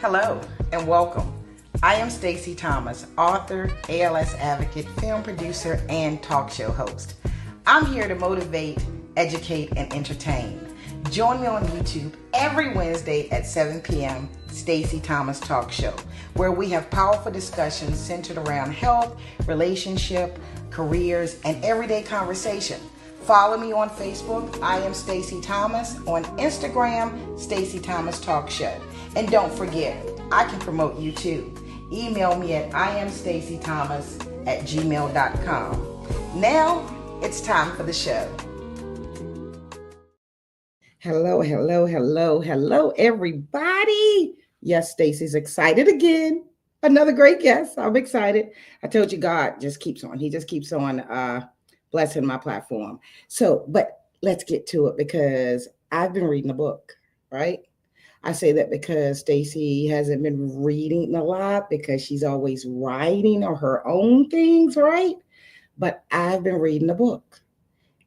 Hello and welcome. I am Stacey Thomas, author, ALS advocate, film producer, and talk show host. I'm here to motivate, educate, and entertain. Join me on YouTube every Wednesday at 7 p.m. Stacey Thomas Talk Show, where we have powerful discussions centered around health, relationship, careers, and everyday conversation. Follow me on Facebook, I am Stacey Thomas. On Instagram, Stacey Thomas Talk Show. And don't forget, I can promote you too. Email me at iamstaceythomas@gmail.com. Now, it's time for the show. Hello, everybody. Yes, Stacey's excited again. Another great guest. I'm excited. I told you God just keeps on. He just keeps on blessing my platform. So, but let's get to it because I've been reading a book, right? I say that because Stacey hasn't been reading a lot because she's always writing on her own things, right? But I've been reading a book.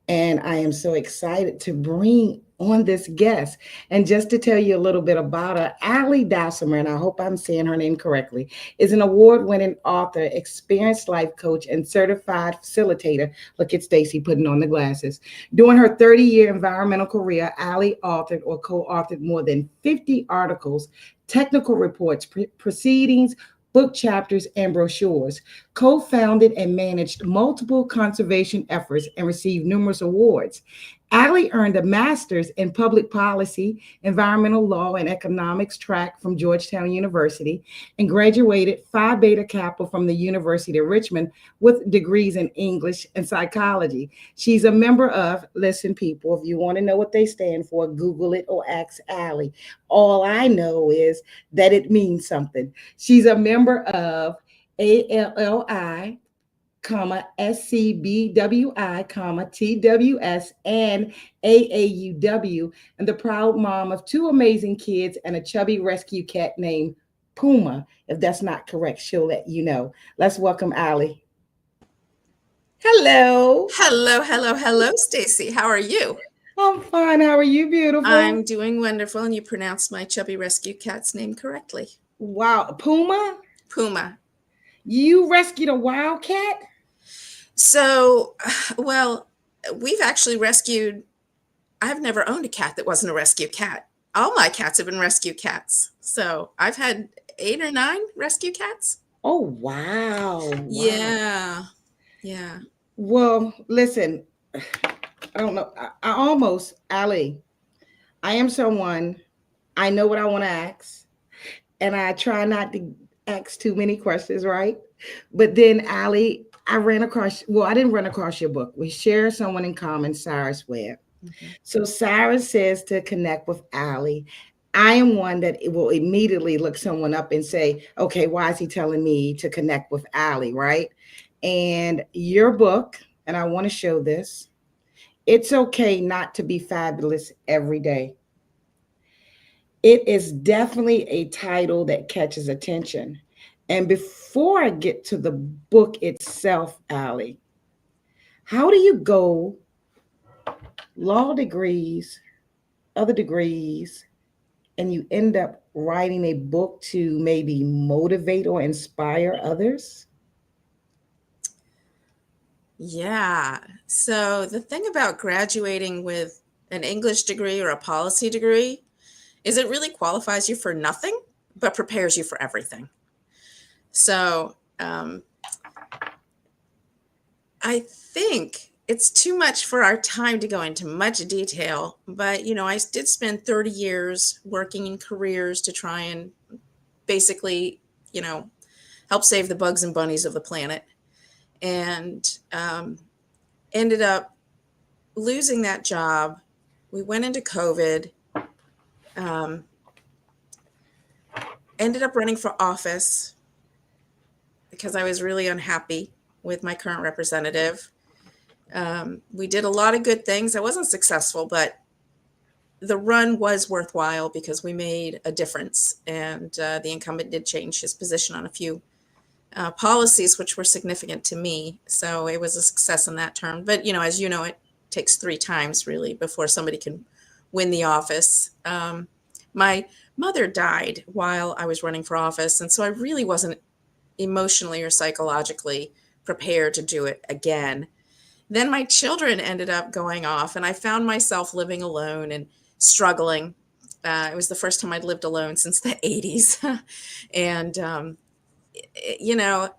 And I am so excited to bring on this guest. And just to tell you a little bit about her, Ally Dalsimer, and I hope I'm saying her name correctly, is an award-winning author, experienced life coach, and certified facilitator. Look at Stacey putting on the glasses. During her 30-year environmental career, Ally authored or co-authored more than 50 articles, technical reports, proceedings, book chapters, and brochures, co-founded and managed multiple conservation efforts, and received numerous awards. Ally earned a master's in public policy, environmental law, and economics track from Georgetown University, and graduated Phi Beta Kappa from the University of Richmond with degrees in English and psychology. She's a member of, listen people, if you want to know what they stand for, Google it or ask Ally. All I know is that it means something. She's a member of ALLI, SCBWI, TWS, and AAUW, and the proud mom of two amazing kids and a chubby rescue cat named Puma. If that's not correct, she'll let you know. Let's welcome Ally. Hello. Hello, Stacey. How are you? I'm fine. How are you, beautiful? I'm doing wonderful, and you pronounced my chubby rescue cat's name correctly. Wow. Puma? Puma. You rescued a wild cat? So, well, we've actually rescued, I've never owned a cat that wasn't a rescue cat. All my cats have been rescue cats. So I've had 8 or 9 rescue cats. Oh, wow. Yeah. Well, listen, I don't know. I almost, Ally, I am someone, I know what I want to ask, and I try not to ask too many questions, right? But then, Ally, I didn't run across your book. We share someone in common, Cyrus Webb. Mm-hmm. So Cyrus says to connect with Ally. I am one that will immediately look someone up and say, okay, why is he telling me to connect with Ally, right? And your book, and I want to show this, It's Okay Not to Be Fabulous Every Day. It is definitely a title that catches attention. And before I get to the book itself, Ally, how do you go law degrees, other degrees, and you end up writing a book to maybe motivate or inspire others? Yeah. So the thing about graduating with an English degree or a policy degree is it really qualifies you for nothing, but prepares you for everything. So I think it's too much for our time to go into much detail, but I did spend 30 years working in careers to try and basically, help save the bugs and bunnies of the planet, and ended up losing that job. We went into COVID, ended up running for office because I was really unhappy with my current representative. We did a lot of good things. I wasn't successful, but the run was worthwhile because we made a difference. And the incumbent did change his position on a few policies, which were significant to me. So it was a success in that term. But, as you know, it takes 3 times really before somebody can win the office. My mother died while I was running for office. And so I really wasn't emotionally or psychologically prepared to do it again. Then my children ended up going off, and I found myself living alone and struggling. It was the first time I'd lived alone since the 80s. And, you know,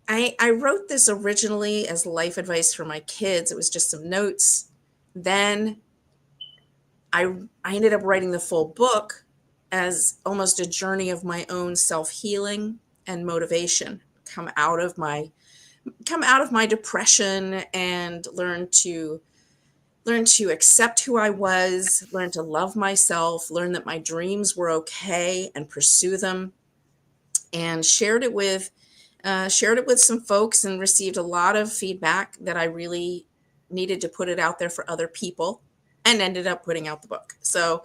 I wrote this originally as life advice for my kids. It was just some notes. Then I ended up writing the full book as almost a journey of my own self-healing and motivation. Come out of my depression and learn to accept who I was, learn to love myself, learn that my dreams were okay and pursue them, and shared it with some folks and received a lot of feedback that I really needed to put it out there for other people, and ended up putting out the book. So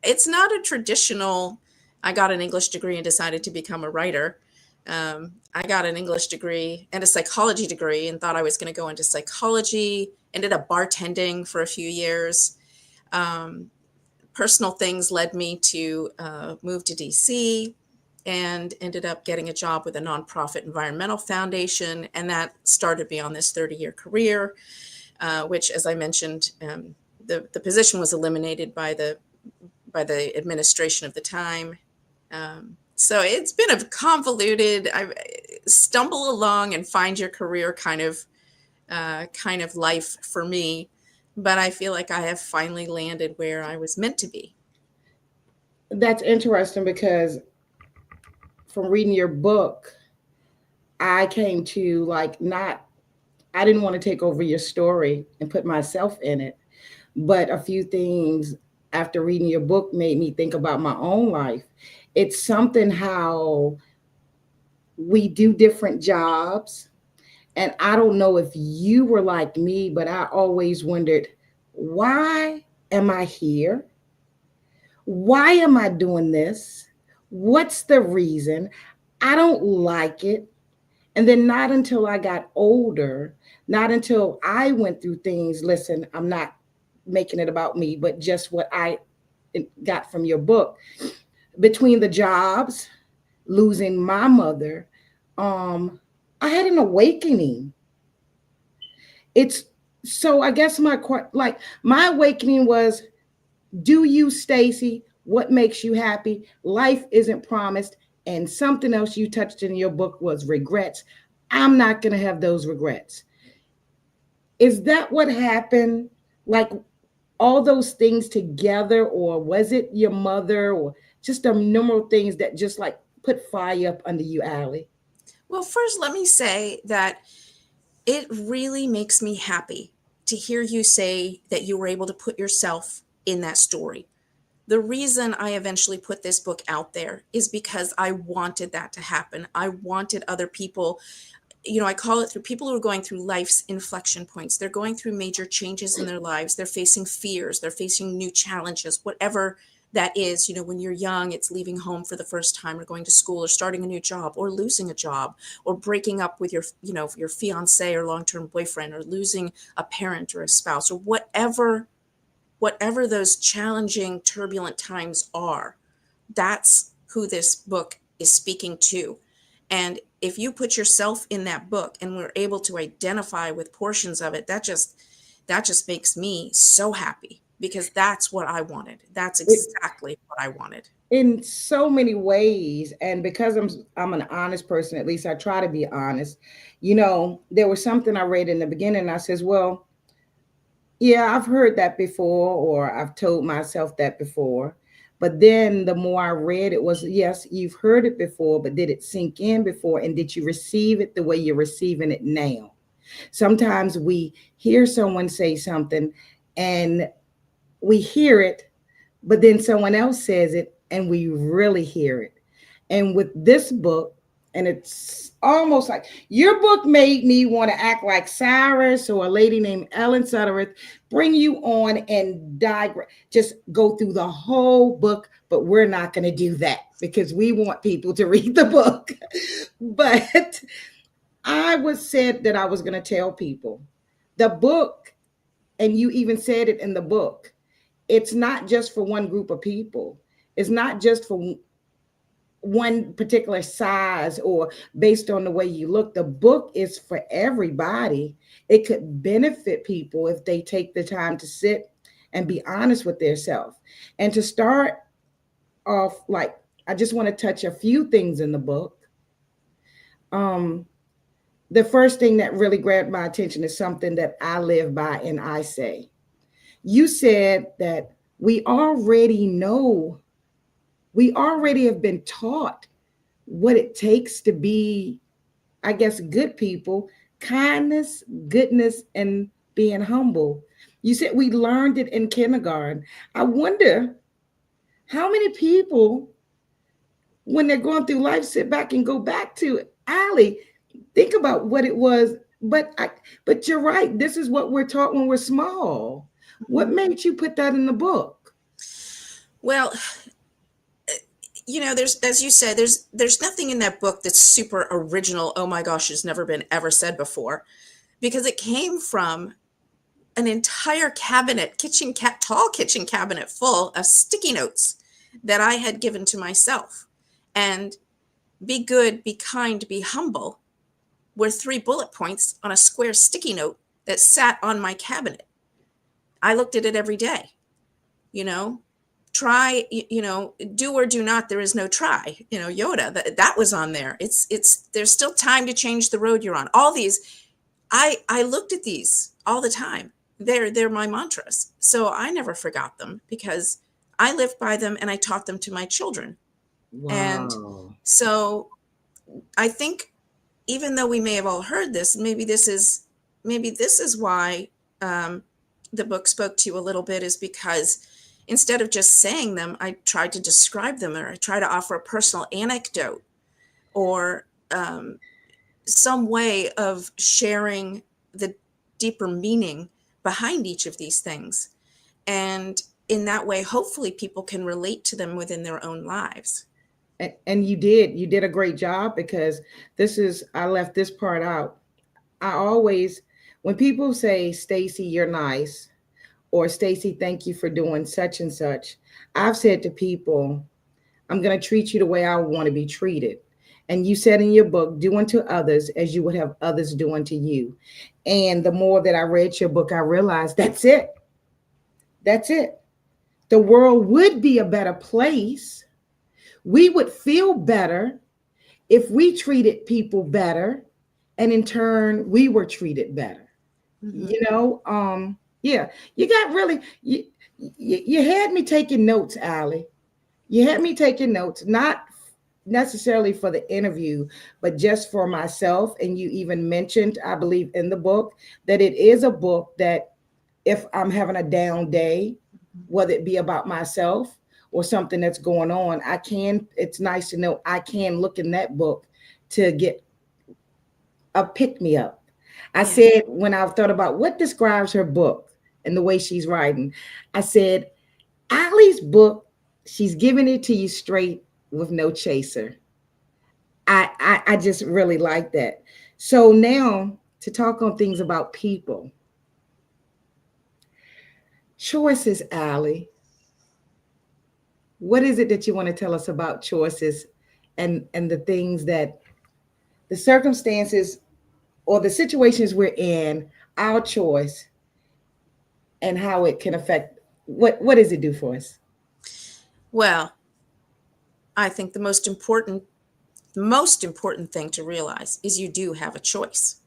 it's not a traditional, I got an English degree and decided to become a writer. I got an English degree and a psychology degree and thought I was going to go into psychology, ended up bartending for a few years. Um, Personal things led me to move to DC, and ended up getting a job with a nonprofit environmental foundation. And that started me on this 30-year career, which, as I mentioned, the position was eliminated by the administration of the time. So it's been a convoluted, I stumble along and find your career kind of life for me. But I feel like I have finally landed where I was meant to be. That's interesting because from reading your book, I came to like not, I didn't want to take over your story and put myself in it. But a few things after reading your book made me think about my own life. It's something how we do different jobs. And I don't know if you were like me, but I always wondered, why am I here? Why am I doing this? What's the reason? I don't like it. And then not until I got older, not until I went through things, listen, I'm not making it about me, but just what I got from your book. Between the jobs, losing my mother, um, I had an awakening. It's so I guess my awakening was, do you, Stacey, what makes you happy? Life isn't promised. And something else you touched in your book was regrets. I'm not going to have those regrets. Is that what happened? Like all those things together, or was it your mother, or just a number of things that just like put fire up under you, Allie? Well, first, let me say that it really makes me happy to hear you say that you were able to put yourself in that story. The reason I eventually put this book out there is because I wanted that to happen. I wanted other people, I call it, through people who are going through life's inflection points. They're going through major changes in their lives. They're facing fears. They're facing new challenges, whatever that is. When you're young, it's leaving home for the first time, or going to school, or starting a new job, or losing a job, or breaking up with your fiance or long-term boyfriend, or losing a parent or a spouse, or whatever those challenging, turbulent times are. That's who this book is speaking to. And if you put yourself in that book and we're able to identify with portions of it, that just makes me so happy, because that's what I wanted. That's It, exactly what I wanted. in so many ways, and because I'm an honest person, at least I try to be honest. There was something I read in the beginning, and I says, well, yeah, I've heard that before, or I've told myself that before. But then the more I read, it was, yes, you've heard it before, but did it sink in before? And did you receive it the way you're receiving it now? Sometimes we hear someone say something and we hear it, but then someone else says it and we really hear it. And with this book, and it's almost like your book made me want to act like Cyrus or a lady named Ellen Suttereth, bring you on and diagram, just go through the whole book. But we're not going to do that because we want people to read the book. But I was said that I was going to tell people the book, and you even said it in the book, it's not just for one group of people. It's not just for one particular size or based on the way you look. The book is for everybody. It could benefit people if they take the time to sit and be honest with themselves. And to start off, like, I just want to touch a few things in the book. Um, the first thing that really grabbed my attention is something that I live by and I say. You said that we already have been taught what it takes to be, I guess, good people, kindness, goodness, and being humble. You said we learned it in kindergarten. I wonder how many people, when they're going through life, sit back and go back to Allie. Think about what it was. But you're right. This is what we're taught when we're small. What made you put that in the book? Well, there's, as you said, there's nothing in that book that's super original. Oh my gosh, it's never been ever said before, because it came from an entire tall kitchen cabinet full of sticky notes that I had given to myself. And be good, be kind, be humble were 3 bullet points on a square sticky note that sat on my cabinet. I looked at it every day. Try, do or do not, there is no try. Yoda, that was on there. There's still time to change the road you're on. All these, I looked at these all the time. They're my mantras. So I never forgot them because I lived by them and I taught them to my children. And Wow. so I think, even though we may have all heard this, maybe this is why the book spoke to you a little bit, is because instead of just saying them, I tried to describe them, or I try to offer a personal anecdote, or some way of sharing the deeper meaning behind each of these things. And in that way, hopefully people can relate to them within their own lives. And you did a great job, because I left this part out. I always, when people say, Stacey, you're nice, or Stacey, thank you for doing such and such, I've said to people, I'm going to treat you the way I want to be treated. And you said in your book, do unto others as you would have others do unto you. And the more that I read your book, I realized that's it. That's it. The world would be a better place. We would feel better if we treated people better, and in turn we were treated better. Mm-hmm. Yeah, you got really, you had me taking notes, Allie. You had me taking notes, not necessarily for the interview, but just for myself. And you even mentioned, I believe, in the book, that it is a book that if I'm having a down day, whether it be about myself or something that's going on, it's nice to know I can look in that book to get a pick me up. I said, when I thought about what describes her book and the way she's writing, I said, Allie's book, she's giving it to you straight with no chaser. I just really like that. So now to talk on things about people. Choices, Allie. What is it that you want to tell us about choices, and the things that, the circumstances or the situations we're in, our choice, and how it can affect, what does it do for us? Well, I think the most important thing to realize is you do have a choice.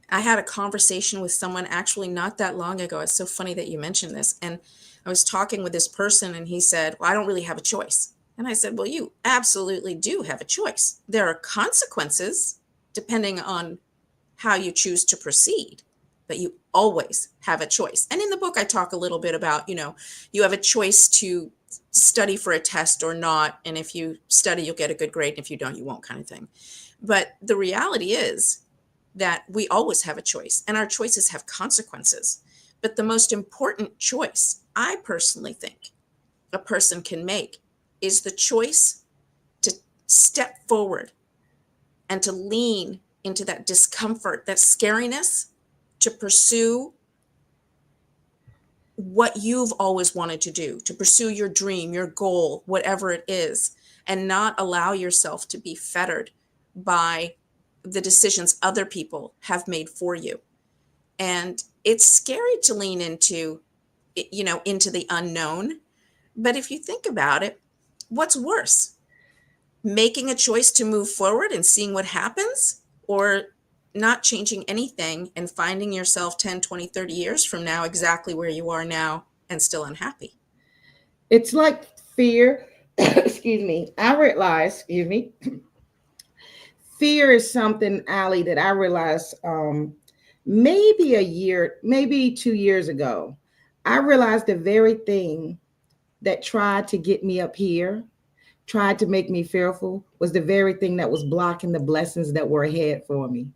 I had a conversation with someone actually not that long ago. It's so funny that you mentioned this. And I was talking with this person and he said, well, I don't really have a choice. And I said, well, you absolutely do have a choice. There are consequences depending on how you choose to proceed, but you always have a choice. And in the book, I talk a little bit about, you have a choice to study for a test or not. And if you study, you'll get a good grade. And if you don't, you won't, kind of thing. But the reality is that we always have a choice, and our choices have consequences. But the most important choice, I personally think, a person can make is the choice to step forward and to lean into that discomfort, that scariness, to pursue what you've always wanted to do, to pursue your dream, your goal, whatever it is, and not allow yourself to be fettered by the decisions other people have made for you. And it's scary to lean into, into the unknown. But if you think about it, what's worse? Making a choice to move forward and seeing what happens, or not changing anything and finding yourself 10, 20, 30 years from now exactly where you are now and still unhappy? It's like fear. Excuse me. I realize, excuse me, fear is something, Ally, that I realized maybe a year, maybe 2 years ago. I realized the very thing that tried to get me up here, tried to make me fearful, was the very thing that was blocking the blessings that were ahead for me.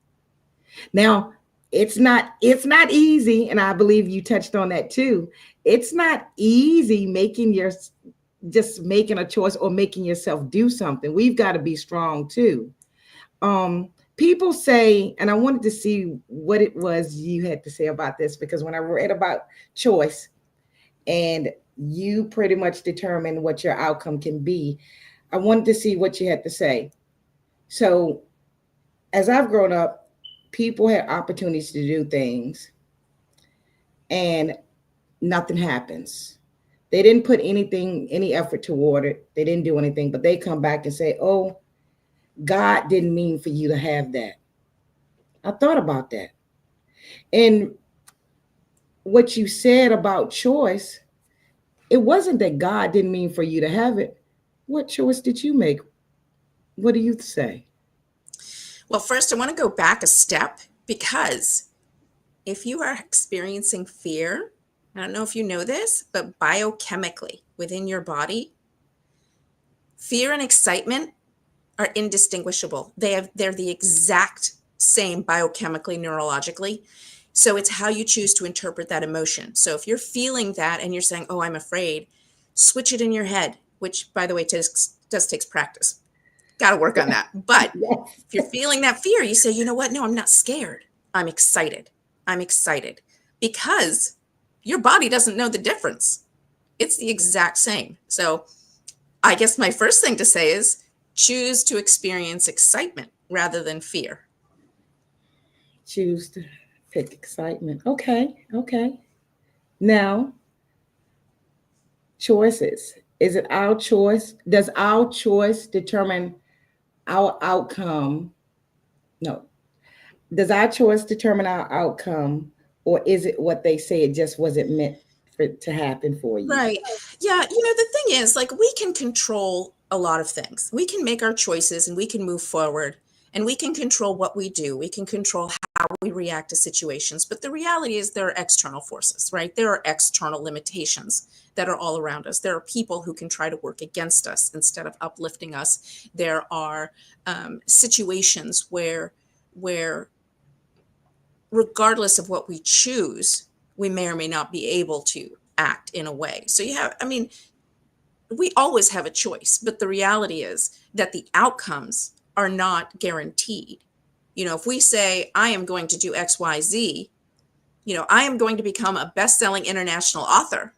Now, it's not easy, and I believe you touched on that too. It's not easy making your just making a choice or making yourself do something. We've got to be strong too. People say, and I wanted to see what it was you had to say about this, because when I read about choice and you pretty much determine what your outcome can be, I wanted to see what you had to say. So, as I've grown up, people had opportunities to do things and nothing happens. They didn't put any effort toward it. They didn't do anything, but they come back and say, "Oh, God didn't mean for you to have that." I thought about that. And what you said about choice, it wasn't that God didn't mean for you to have it. What choice did you make? What do you say? Well, first, I want to go back a step, because if you are experiencing fear, I don't know if you know this, but biochemically within your body, fear and excitement are indistinguishable. They're the exact same biochemically, neurologically. So it's how you choose to interpret that emotion. So if you're feeling that and you're saying, "Oh, I'm afraid," switch it in your head, which, by the way, does takes practice. Got to work on that. But Yes. if you're feeling that fear, you say, "You know what? No, I'm not scared. I'm excited. I'm excited." Because your body doesn't know the difference. It's the exact same. So I guess my first thing to say is choose to experience excitement rather than fear. Choose to pick excitement. Okay. Okay. Now, choices. Is it our choice? Does our choice determine our outcome? No. Does our choice determine our outcome, or is it what they say it just wasn't meant for it to happen for you? Right. Yeah. The thing is, like, we can control a lot of things. We can make our choices and we can move forward, and we can control what we do. We can control how we react to situations. But the reality is, there are external forces, right? There are external limitations that are all around us. There are people who can try to work against us instead of uplifting us. There are situations where regardless of what we choose, we may or may not be able to act in a way. So we always have a choice, but the reality is that the outcomes are not guaranteed. If we say, "I am going to do XYZ, I am going to become a best-selling international author."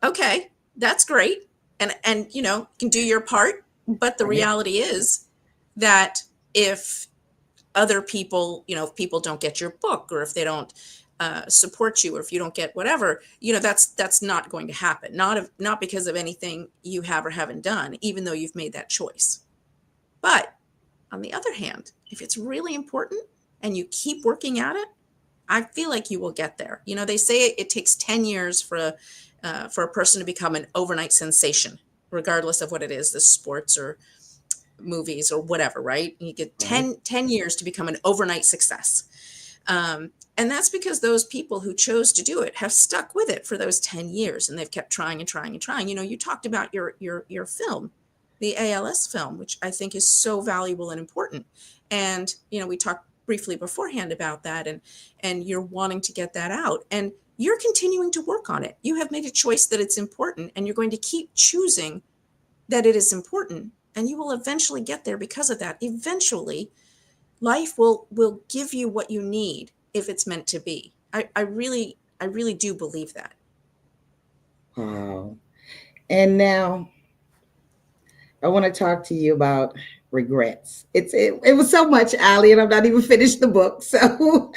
Okay, that's great. And you can do your part, but the Right. reality is that if other people, if people don't get your book, or if they don't support you, or if you don't get whatever, that's not going to happen. Not because of anything you have or haven't done, even though you've made that choice. But on the other hand, if it's really important and you keep working at it, I feel like you will get there. They say it takes 10 years for a person to become an overnight sensation, regardless of what it is, the sports or movies or whatever, right? You get Right. 10 years to become an overnight success. And that's because those people who chose to do it have stuck with it for those 10 years, and they've kept trying and trying and trying. You talked about your film, the ALS film, which I think is so valuable and important. And, we talked briefly beforehand about that, and you're wanting to get that out, and you're continuing to work on it. You have made a choice that it's important, and you're going to keep choosing that it is important, and you will eventually get there because of that. Eventually, life will give you what you need if it's meant to be. I really do believe that. Wow. And now I want to talk to you about regrets. It was so much, Allie, and I'm not even finished the book. So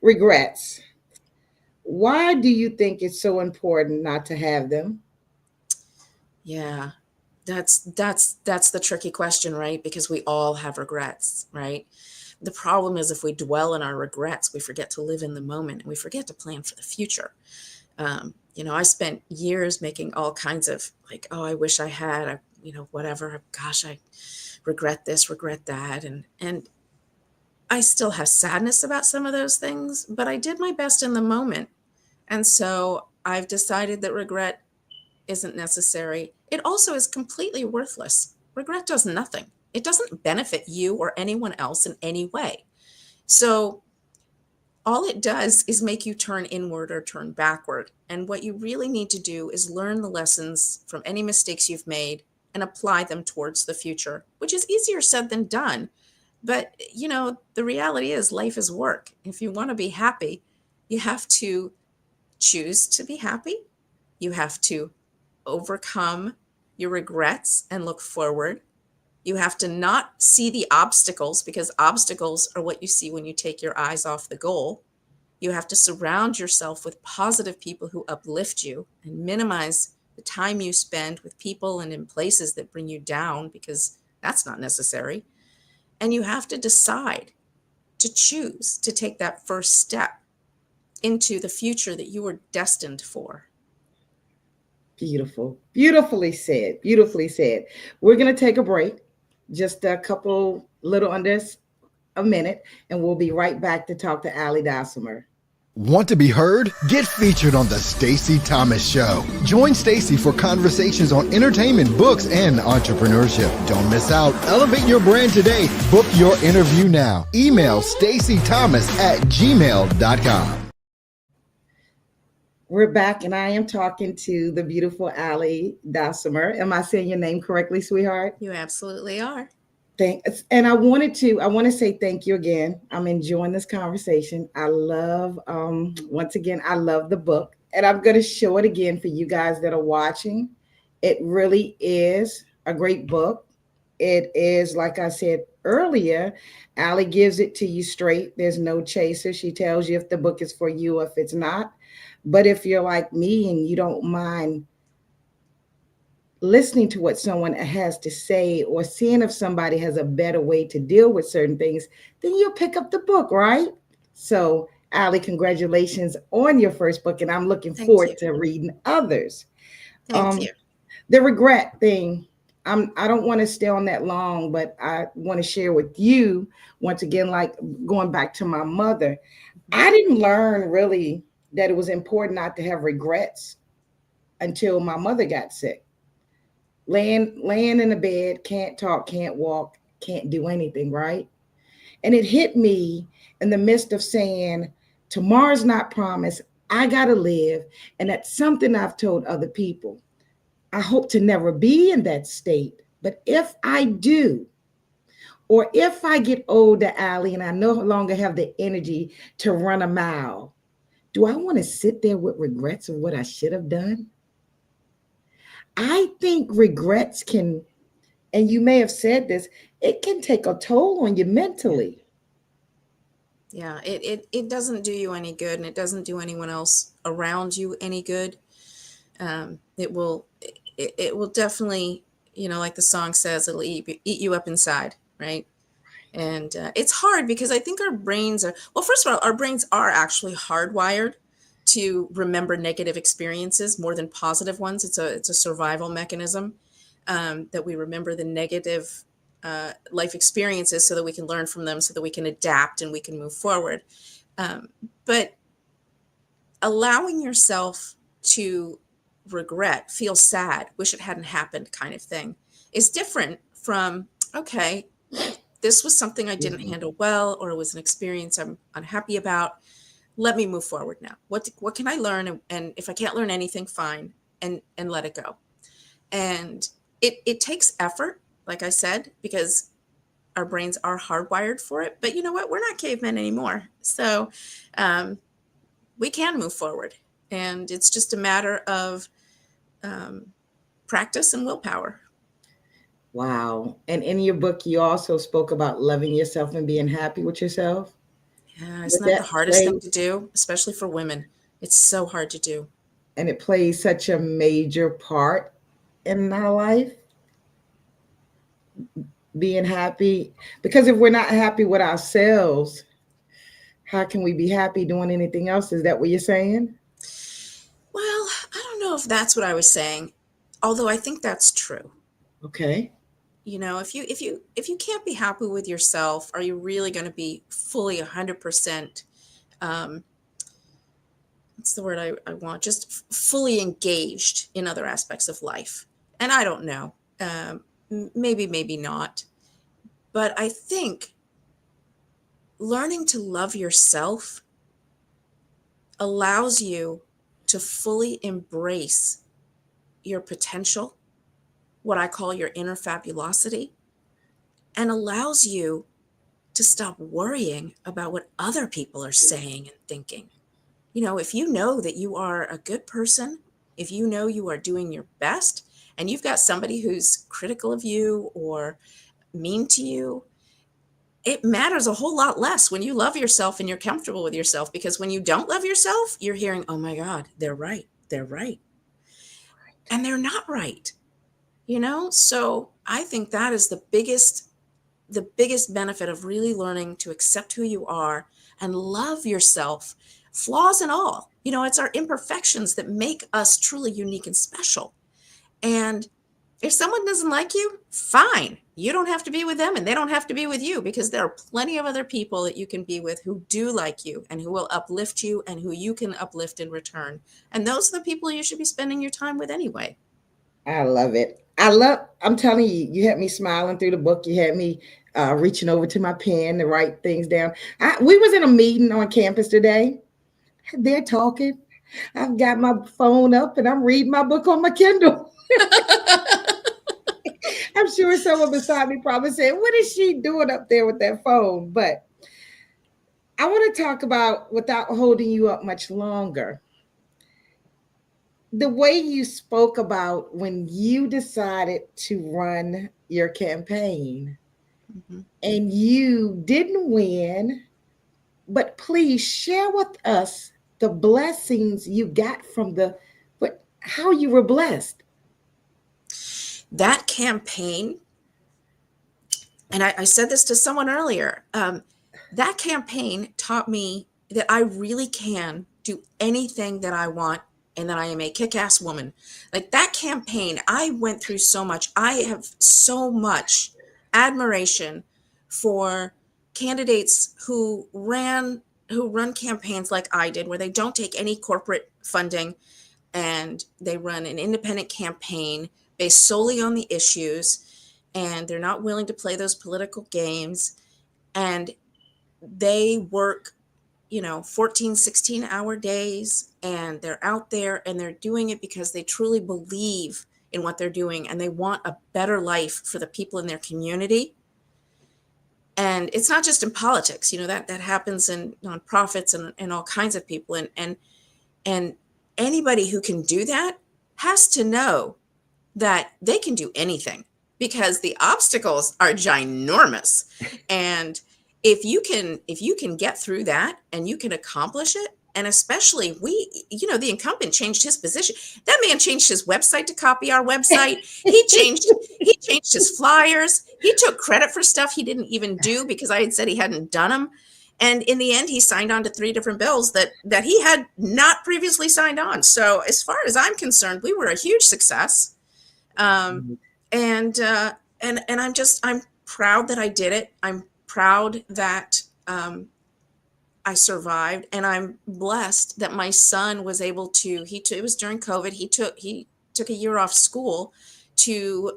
regrets. Why do you think it's so important not to have them? Yeah. That's the tricky question, right? Because we all have regrets, right? The problem is if we dwell in our regrets, we forget to live in the moment and we forget to plan for the future. I spent years making all kinds of like, oh, I wish I had, whatever. Gosh, I regret this, regret that, and I still have sadness about some of those things, but I did my best in the moment, and so I've decided that regret isn't necessary. It also is completely worthless. Regret does nothing. It doesn't benefit you or anyone else in any way. So all it does is make you turn inward or turn backward. And what you really need to do is learn the lessons from any mistakes you've made and apply them towards the future, which is easier said than done. But, the reality is life is work. If you want to be happy, you have to choose to be happy. You have to overcome your regrets and look forward. You have to not see the obstacles because obstacles are what you see when you take your eyes off the goal. You have to surround yourself with positive people who uplift you and minimize the time you spend with people and in places that bring you down because that's not necessary. And you have to decide to choose to take that first step into the future that you were destined for. Beautiful. Beautifully said. Beautifully said. We're going to take a break, just a couple little under a minute, and we'll be right back to talk to Ally Dalsimer. Want to be heard? Get featured on The Stacey Thomas Show. Join Stacey for conversations on entertainment, books, and entrepreneurship. Don't miss out. Elevate your brand today. Book your interview now. Email staceythomas@gmail.com. We're back, and I am talking to the beautiful Ally Dalsimer. Am I saying your name correctly, sweetheart? You absolutely are. Thanks. And I want to say thank you again. I'm enjoying this conversation. I love, once again, I love the book, and I'm going to show it again for you guys that are watching. It really is a great book. It is, like I said earlier, Allie gives it to you straight. There's no chaser. She tells you if the book is for you or if it's not. But if you're like me and you don't mind listening to what someone has to say or seeing if somebody has a better way to deal with certain things, then you'll pick up the book, right? So, Allie, congratulations on your first book, and I'm looking Thank forward you. to reading others. Thank Um, you. the regret thing, I don't want to stay on that long, but I want to share with you once again, like going back to my mother. I didn't learn really that it was important not to have regrets until my mother got sick. Laying in the bed, can't talk, can't walk, can't do anything, right? And it hit me in the midst of saying, tomorrow's not promised. I gotta live. And that's something I've told other people. I hope to never be in that state. But if I do, or if I get older, Allie, and I no longer have the energy to run a mile, do I want to sit there with regrets of what I should have done? I think regrets can, and you may have said this, it can take a toll on you mentally. Yeah, it doesn't do you any good, and it doesn't do anyone else around you any good. It will definitely, like the song says, it'll eat you up inside, right? And it's hard because I think our brains are, well, first of all, our brains are actually hardwired to remember negative experiences more than positive ones. It's a survival mechanism, that we remember the negative life experiences so that we can learn from them, so that we can adapt and we can move forward. Um, but allowing yourself to regret, feel sad, wish it hadn't happened kind of thing is different from, okay, this was something I didn't Mhm. handle well, or it was an experience I'm unhappy about. Let me move forward now. What can I learn? And if I can't learn anything, fine, and let it go. And it takes effort, like I said, because our brains are hardwired for it. But you know what? We're not cavemen anymore, so um, we can move forward. And it's just a matter of practice and willpower. Wow. And in your book, you also spoke about loving yourself and being happy with yourself. Yeah, Does isn't that the that hardest play, thing to do, especially for women? It's so hard to do. and it plays such a major part in our life, being happy? Because if we're not happy with ourselves, how can we be happy doing anything else? Is that what you're saying? Well, I don't know if that's what I was saying, although I think that's true. Okay. You know, if you can't be happy with yourself, are you really going to be fully 100%, um, what's the word I want, just fully engaged in other aspects of life? And I don't know. Maybe not. But I think learning to love yourself allows you to fully embrace your potential, what I call your inner fabulosity, and allows you to stop worrying about what other people are saying and thinking. You know, if you know that you are a good person, if you know you are doing your best, and you've got somebody who's critical of you or mean to you, it matters a whole lot less when you love yourself and you're comfortable with yourself, because when you don't love yourself, you're hearing, oh my God, they're right. They're right. And they're not right. You know, so I think that is the biggest benefit of really learning to accept who you are and love yourself, flaws and all. You know, it's our imperfections that make us truly unique and special. And if someone doesn't like you, fine. You don't have to be with them and they don't have to be with you, because there are plenty of other people that you can be with who do like you and who will uplift you and who you can uplift in return. And those are the people you should be spending your time with anyway. I love it. I'm telling you, you had me smiling through the book. You had me reaching over to my pen to write things down. We was in a meeting on campus today. They're talking. I've got my phone up and I'm reading my book on my Kindle. I'm sure someone beside me probably said, what is she doing up there with that phone? But I want to talk about, without holding you up much longer, the way you spoke about when you decided to run your campaign and you didn't win, but please share with us the blessings you got from but how you were blessed. That campaign, and I said this to someone earlier, that campaign taught me that I really can do anything that I want and that I am a kick-ass woman. Like that campaign, I went through so much. I have so much admiration for candidates who run campaigns like I did, where they don't take any corporate funding and they run an independent campaign based solely on the issues, and they're not willing to play those political games, and they work 14 16-hour days, and they're out there and they're doing it because they truly believe in what they're doing and they want a better life for the people in their community. And it's not just in politics, that happens in nonprofits and all kinds of people, and anybody who can do that has to know that they can do anything, because the obstacles are ginormous. And if you can get through that and you can accomplish it, and especially the incumbent changed his position. That man changed his website to copy our website. He changed his flyers. He took credit for stuff he didn't even do because I had said he hadn't done them. And in the end, he signed on to 3 different bills that he had not previously signed on. So as far as I'm concerned, we were a huge success. And I'm proud that I did it. I'm proud that I survived, and I'm blessed that my son was able to. It was during COVID. He took a year off school to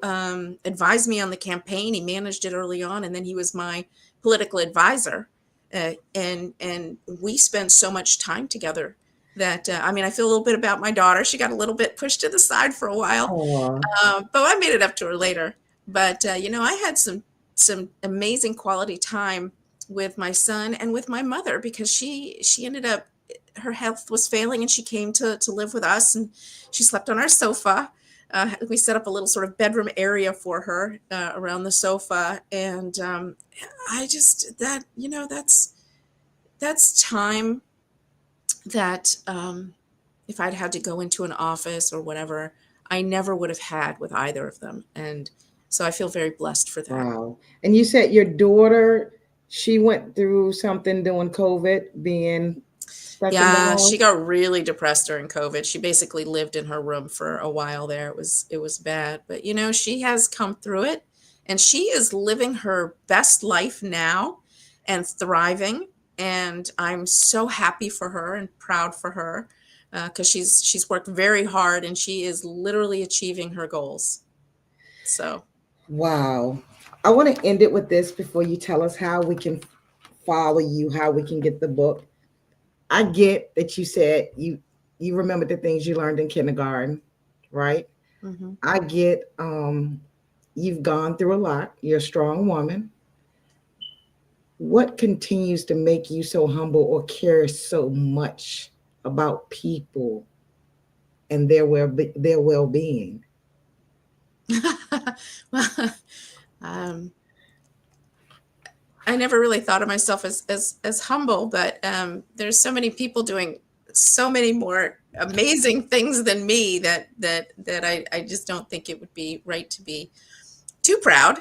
advise me on the campaign. He managed it early on, and then he was my political advisor. And we spent so much time together that I feel a little bit about my daughter. She got a little bit pushed to the side for a while, but I made it up to her later. But I had some amazing quality time with my son and with my mother, because she ended up, her health was failing, and she came to live with us, and she slept on our sofa. We set up a little sort of bedroom area for her around the sofa. And I just, that's time that if I'd had to go into an office or whatever, I never would have had with either of them. And so I feel very blessed for that. Wow. And you said your daughter, she went through something during COVID, being stuck in the Yeah, house. she got really depressed during COVID. She basically lived in her room for a while there. It was bad, but she has come through it, and she is living her best life now and thriving. And I'm so happy for her and proud for her because she's worked very hard, and she is literally achieving her goals. So Wow. I want to end it with this before you tell us how we can follow you, how we can get the book. I get that you said you remember the things you learned in kindergarten, right? mhm. I get you've gone through a lot. You're a strong woman. What continues to make you so humble or care so much about people and their well-being? Well, um, I never really thought of myself as humble, but there's so many people doing so many more amazing things than me that I just don't think it would be right to be too proud.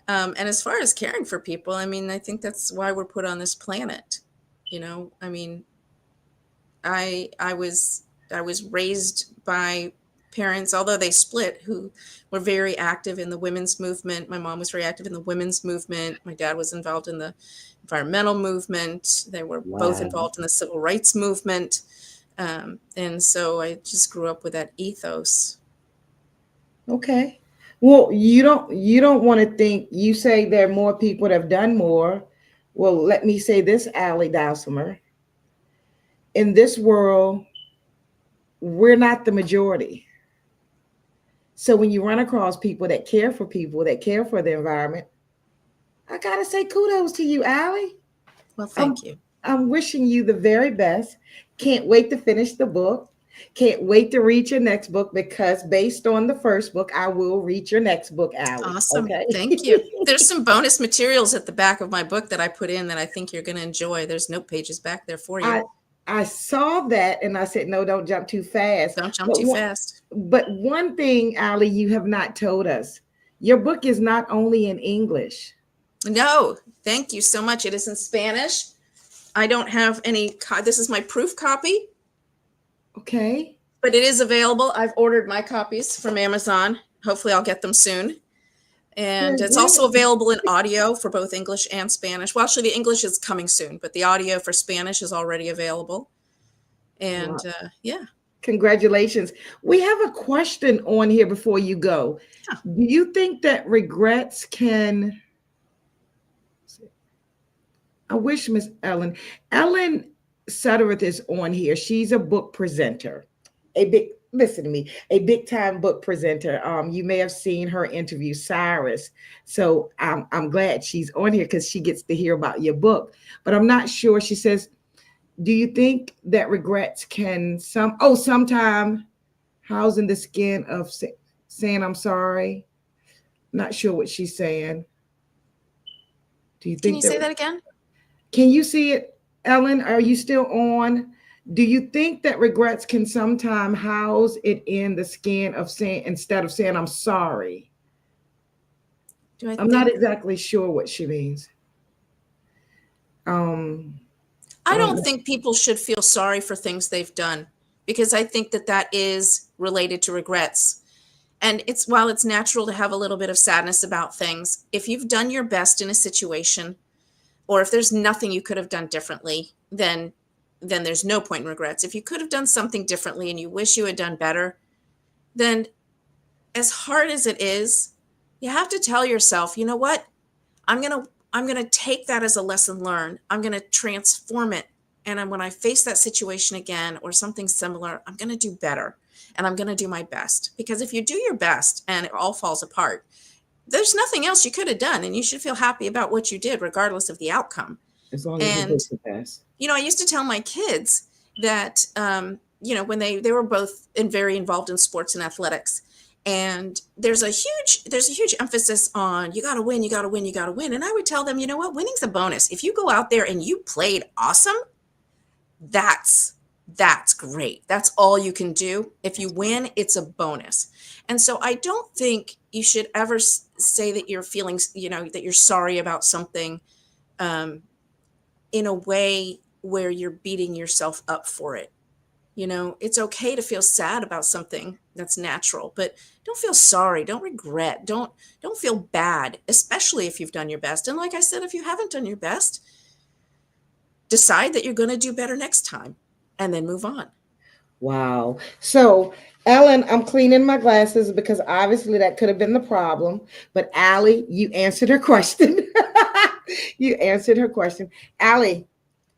And as far as caring for people, I mean, I think that's why we're put on this planet. I mean, I was raised by parents, although they split, who were very active in the women's movement. My mom was very active in the women's movement. My dad was involved in the environmental movement. They were both Wow. involved in the civil rights movement. And so I just grew up with that ethos. Okay. Well, you don't want to think, you say there are more people that have done more. Well, let me say this, Ally Dalsimer. In this world, we're not the majority. So when you run across people that care for people, that care for the environment, I gotta say kudos to you, Ally. Well, I'm, thank you. I'm wishing you the very best. Can't wait to finish the book. Can't wait to read your next book, because based on the first book, I will read your next book, Ally. Awesome. Okay. Thank you. There's some bonus materials at the back of my book that I put in that I think you're going to enjoy. There's note pages back there for you. I saw that and I said, no, don't jump too fast. Don't jump too fast. But one thing, Ally, you have not told us, your book is not only in English. No, thank you so much. It is in Spanish. I don't have any, this is my proof copy. Okay. But it is available. I've ordered my copies from Amazon. Hopefully I'll get them soon. And it's also available in audio for both English and Spanish. Well, actually, the English is coming soon, but the audio for Spanish is already available. And wow. Yeah. Congratulations. We have a question on here before you go. Yeah. Do you think that regrets can... I wish Miss Ellen Suttereth is on here. She's a book presenter, listen to me, a big time book presenter. You may have seen her interview Cyrus. So I'm glad she's on here because she gets to hear about your book. But I'm not sure. She says, do you think that regrets can sometime house in the skin of saying I'm sorry? Not sure what she's saying. Do you think Can you say that again? Can you see it, Ellen? Are you still on? Do you think that regrets can sometime house it in the skin of saying, instead of saying I'm sorry? I'm not exactly sure what she means. I don't think people should feel sorry for things they've done, because I think that is related to regrets. And while it's natural to have a little bit of sadness about things, if you've done your best in a situation, or if there's nothing you could have done differently, then there's no point in regrets. If you could have done something differently and you wish you had done better, then as hard as it is, you have to tell yourself, you know what? I'm going to take that as a lesson learned. I'm going to transform it. And when I face that situation again or something similar, I'm going to do better, and I'm going to do my best. Because if you do your best and it all falls apart, there's nothing else you could have done, and you should feel happy about what you did, regardless of the outcome. As long as you did the best. I used to tell my kids that, when they were both very involved in sports and athletics, And there's a huge emphasis on you got to win, you got to win, you got to win. And I would tell them, you know what, winning's a bonus. If you go out there and you played awesome, that's great. That's all you can do. If you win, it's a bonus. And so I don't think you should ever say that you're feeling, that you're sorry about something in a way where you're beating yourself up for it. It's okay to feel sad about something. That's natural, but don't feel sorry. Don't regret. Don't feel bad, especially if you've done your best. And like I said, if you haven't done your best, decide that you're going to do better next time and then move on. Wow. So, Ellen, I'm cleaning my glasses because obviously that could have been the problem. But Ally, you answered her question. You answered her question. Ally,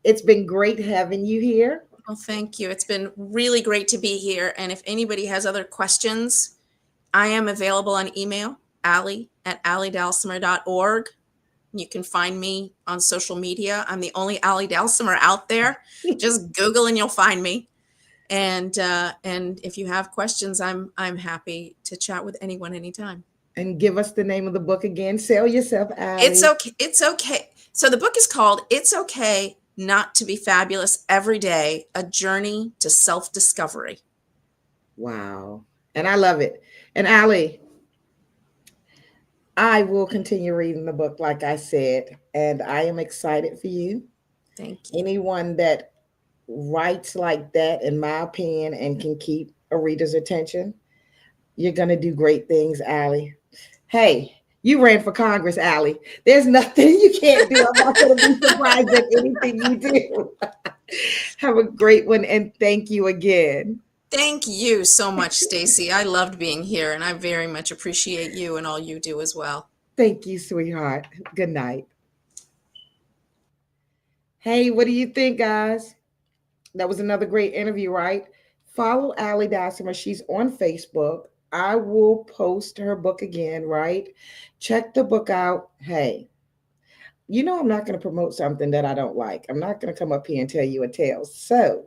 it's been great having you here. Well, thank you. It's been really great to be here. And if anybody has other questions, I am available on email, ally@allydalsimer.org. You can find me on social media. I'm the only Ally Dalsimer out there. Just Google and you'll find me. And if you have questions, I'm happy to chat with anyone anytime. And give us the name of the book again. Sell yourself, Ally. It's okay. It's okay. So the book is called It's Okay Not to Be Fabulous Every Day, A Journey to Self-Discovery. Wow. And I love it. And Ally, I will continue reading the book, like I said, and I am excited for you. Thank you. Anyone that writes like that, in my opinion, and can keep a reader's attention, you're going to do great things, Ally. Hey, you ran for Congress, Ally. There's nothing you can't do. I'm not going to be surprised at anything you do. Have a great one, and thank you again. Thank you so much, Stacey. I loved being here, and I very much appreciate you and all you do as well. Thank you, sweetheart. Good night. Hey, what do you think, guys? That was another great interview, right? Follow Ally Dalsimer. She's on Facebook. I will post her book again, right? Check the book out. Hey, I'm not going to promote something that I don't like. I'm not going to come up here and tell you a tale. So,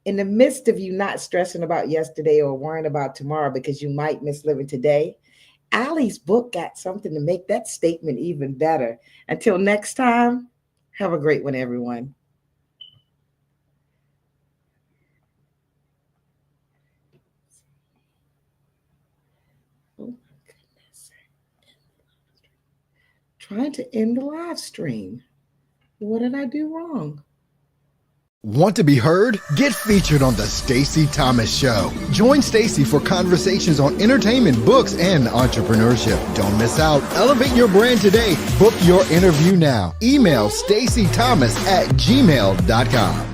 in the midst of you not stressing about yesterday or worrying about tomorrow because you might miss living today, Ally's book got something to make that statement even better. Until next time, have a great one, everyone. Oh my goodness. Trying to end the live stream. What did I do wrong? Want to be heard? Get featured on The Stacey Thomas Show. Join Stacey for conversations on entertainment, books, and entrepreneurship. Don't miss out. Elevate your brand today. Book your interview now. Email staceythomas@gmail.com.